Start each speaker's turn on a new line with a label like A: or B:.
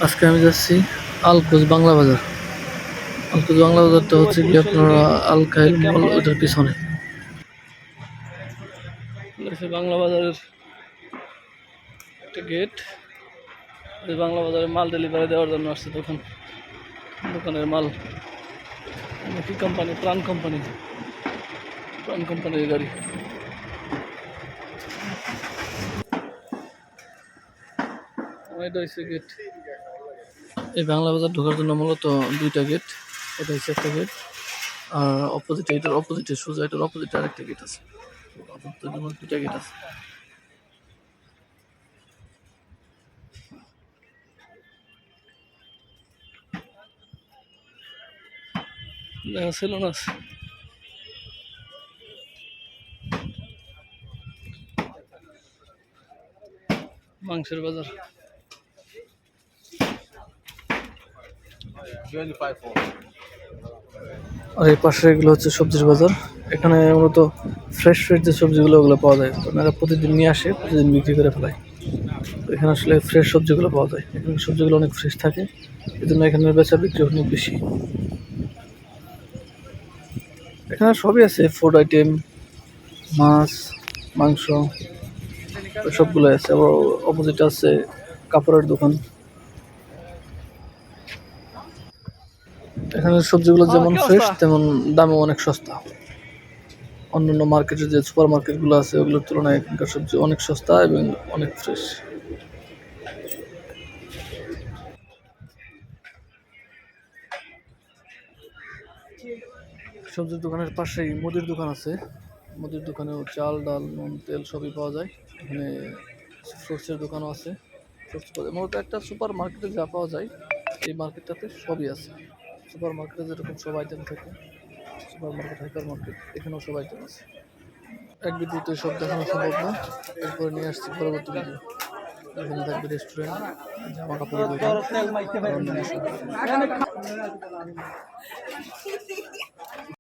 A: আজকে আমি যাচ্ছি আলকুজ বাংলা বাজার। আলকুজ বাংলা বাজারটা হচ্ছে কি আপনার আল খাইল মল ওটার পিছনে। বাংলা বাজারের একটা গেট। বাংলা বাজারে মাল ডেলিভারি দেওয়ার জন্য আসছে দোকানের মাল কি কোম্পানি, প্রাণ কোম্পানির গাড়ি। এটা হচ্ছে গেট। এই বাংলা বাজার ঢোকার জন্য মূলত দুইটা গেট। এটা হচ্ছে একটা গেট, আর এটার অপোজিটে সোজা এটার অপোজিটে আরেকটা গেট আছে। দুইটা গেট আছে। দেখা ছিল না মাংসের বাজার। আর এই পাশে এগুলো হচ্ছে সবজির বাজার। এখানে মূলত ফ্রেশ যে সবজিগুলো ওগুলো পাওয়া যায়। ওনারা প্রতিদিন নিয়ে আসে, প্রতিদিন বিক্রি করে ফেলায়। তো এখানে আসলে ফ্রেশ সবজিগুলো পাওয়া যায়। এখানে সবজিগুলো অনেক ফ্রেশ থাকে, এই জন্য এখানে বেচা বিক্রি অনেক বেশি। এখানে সবই আছে, ফুড আইটেম, মাছ, মাংস, সবগুলো আছে। আবার অপোজিটে আছে কাপড়ের দোকান। এখানে সবজিগুলো যেমন ফ্রেশ তেমন দামও অনেক সস্তা। অন্যান্য মার্কেটের যে সুপার মার্কেটগুলো আছে ওগুলোর তুলনায় এখানকার সবজি অনেক সস্তা এবং অনেক ফ্রেশ। সবজির দোকানের পাশেই মুদির দোকান আছে। মুদির দোকানেও চাল, ডাল, নুন, তেল সবই পাওয়া যায়। এখানে ফ্রুটসের দোকানও আছে। ফ্রুটস পাওয়া যায়। মূলত একটা সুপার মার্কেটে যা পাওয়া যায় এই মার্কেটটাতে সবই আছে। সুপার মার্কেটে যেরকম সব আইটেম থাকে, সুপার মার্কেট, হাইপার মার্কেট, এখানেও সব আইটেম আছে। এক ভিডিওতে সব দেখানো সম্ভব না, এরপরে নিয়ে আসছি পরবর্তী ভিডিও। এখানে থাকবে রেস্টুরেন্ট, জামা কাপড়ের দোকান।